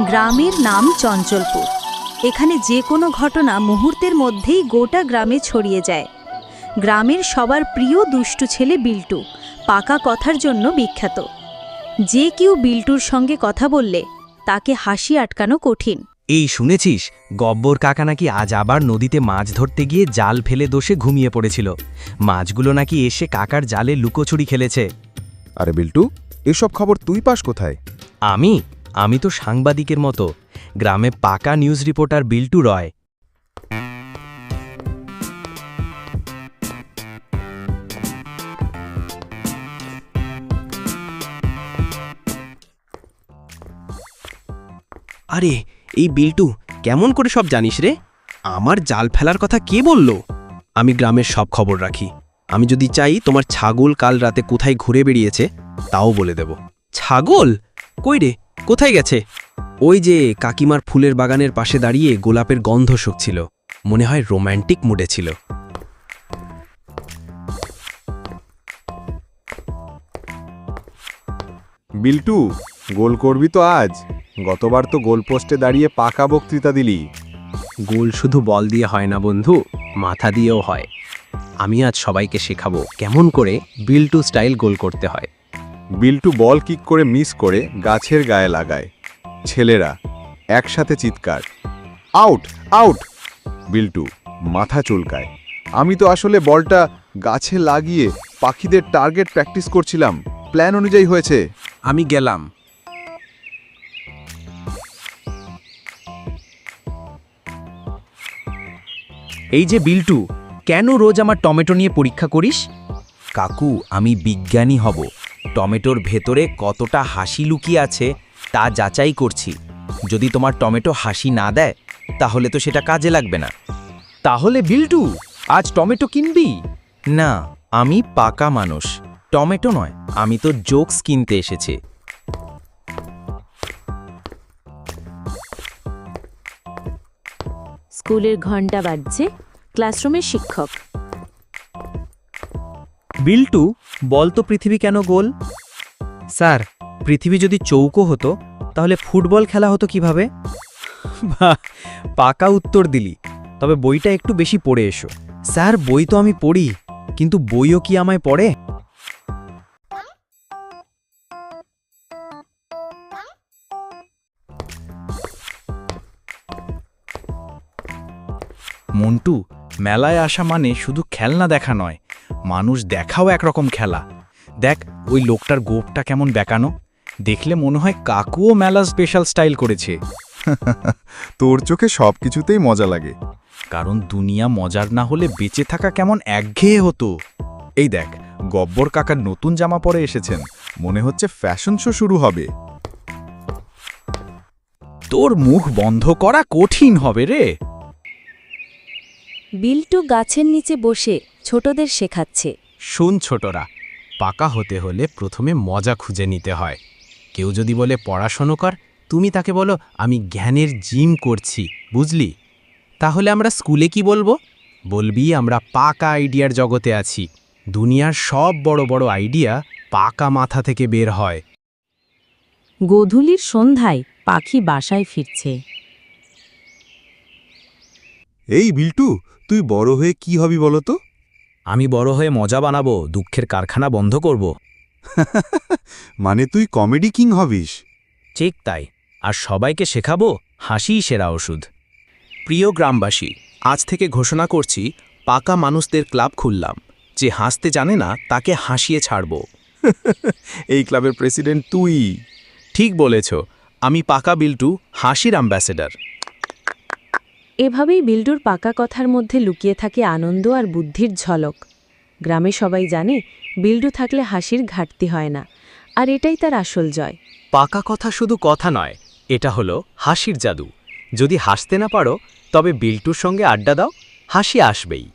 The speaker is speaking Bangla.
গ্রামের নাম চঞ্চলপুর। এখানে যে কোনো ঘটনা মুহূর্তের মধ্যেই গোটা গ্রামে ছড়িয়ে যায়। গ্রামের সবার প্রিয় দুষ্টু ছেলে বিল্টু পাকা কথার জন্য বিখ্যাত। যে কেউ বিল্টুর সঙ্গে কথা বললে তাকে হাসি আটকানো কঠিন। এই শুনেছিস, গব্বর কাকা নাকি আজ আবার নদীতে মাছ ধরতে গিয়ে জাল ফেলে দোষে ঘুমিয়ে পড়েছিল। মাছগুলো নাকি এসে কাকার জালে লুকোচুরি খেলেছে। আরে বিল্টু, এসব খবর তুই পাস কোথায়? আমি তো সাংবাদিকের মতো। গ্রামে পাকা নিউজ রিপোর্টার বিল্টু রয়। আরে এই বিল্টু, কেমন করে সব জানিস রে? আমার জাল ফেলার কথা কে বলল? আমি গ্রামের সব খবর রাখি। আমি যদি চাই তোমার ছাগল কাল রাতে কোথায় ঘুরে বেরিয়েছে তাও বলে দেব। ছাগল? কই রে, কোথায় গেছে? ওই যে কাকিমার ফুলের বাগানের পাশে দাঁড়িয়ে গোলাপের গন্ধ শুকছিল। মনে হয় রোম্যান্টিক মুডে ছিল। বিল্টু, গোল করবি তো আজ? গতবার তো গোলপোস্টে দাঁড়িয়ে পাকা বক্তৃতা দিলি। গোল শুধু বল দিয়ে হয় না বন্ধু, মাথা দিয়েও হয়। আমি আজ সবাইকে শেখাবো কেমন করে বিল্টু স্টাইল গোল করতে হয়। বিল্টু বল কিক করে মিস করে গাছের গায়ে লাগায়। ছেলেরা একসাথে চিৎকার, আউট আউট! বিল্টু মাথা চুলকায়। আমি তো আসলে বলটা গাছে লাগিয়ে পাখিদের টার্গেট প্র্যাকটিস করছিলাম। প্ল্যান অনুযায়ী হয়েছে। আমি গেলাম। এই যে বিল্টু, কেন রোজ আমার টমেটো নিয়ে পরীক্ষা করিস? কাকু, আমি বিজ্ঞানী হব। টমেটোর ভেতরে কতটা হাসি লুকিয়ে আছে তা যাচাই করছি। যদি তোমার টমেটো হাসি না দেয় তাহলে তো সেটা কাজে লাগবে না। তাহলে বিল্টু, আজ টমেটো কিনবি? না, আমি পাকা মানুষ। টমেটো নয়, আমি তো জোকস কিনতে এসেছি। স্কুলের ঘন্টা বাজছে। ক্লাসরুমের শিক্ষক। বিল্টু, বল তো পৃথিবী কেন গোল? স্যার, পৃথিবী যদি চৌকো হতো তাহলে ফুটবল খেলা হতো কিভাবে? বাহ, পাকা উত্তর দিলি। তবে বইটা একটু বেশি পড়ে এসো। স্যার, বই তো আমি পড়ি, কিন্তু বইও কি আমায় পড়ে? মন্টু, মেলায় আসা মানে শুধু খেলনা দেখা নয়, মানুষ দেখাও একরকম খেলা। দেখ, ওই লোকটার গোপটা কেমন বেঁকানো। দেখলে মনে হয় কাকুও মেলা স্পেশাল স্টাইল করেছে। তোর চোখে সব কিছুতেই মজা লাগে। কারণ দুনিয়া মজার না হলে বেঁচে থাকা কেমন একঘেয়ে হতো। এই দেখ, গব্বর কাকার নতুন জামা পরে এসেছেন। মনে হচ্ছে ফ্যাশন শো শুরু হবে। তোর মুখ বন্ধ করা কঠিন হবে রে। বিল্টু গাছের নিচে বসে ছোটদের শেখাচ্ছে। শুন ছোটরা, পাকা হতে হলে প্রথমে মজা খুঁজে নিতে হয়। কেউ যদি বলে পড়াশোনা কর, তুমি তাকে বলো আমি জ্ঞানের জিম করছি, বুঝলি? তাহলে আমরা স্কুলে কি বলবো? বলবি আমরা পাকা আইডিয়ার জগতে আছি। দুনিয়ার সব বড় বড় আইডিয়া পাকা মাথা থেকে বের হয়। গোধূলির সন্ধ্যায় পাখি বাসায় ফিরছে। এই বিল্টু, তুই বড় হয়ে কি হবি বলতো? আমি বড় হয়ে মজা বানাবো, দুঃখের কারখানা বন্ধ করব। মানে তুই কমেডি কিং হবিস? ঠিক তাই। আর সবাইকে শেখাবো হাসিই সেরা ওষুধ। প্রিয় গ্রামবাসী, আজ থেকে ঘোষণা করছি পাকা মানুষদের ক্লাব খুললাম। যে হাসতে জানে না তাকে হাসিয়ে ছাড়ব। এই ক্লাবের প্রেসিডেন্ট তুই। ঠিক বলেছ, আমি পাকা বিল্টু, হাসির অ্যাম্বাসেডর। এভাবেই বিল্টুর পাকা কথার মধ্যে লুকিয়ে থাকে আনন্দ আর বুদ্ধির ঝলক। গ্রামে সবাই জানে বিল্টু থাকলে হাসির ঘাটতি হয় না, আর এটাই তার আসল জয়। পাকা কথা শুধু কথা নয়, এটা হলো হাসির জাদু। যদি হাসতে না পারো তবে বিল্টুর সঙ্গে আড্ডা দাও, হাসি আসবেই।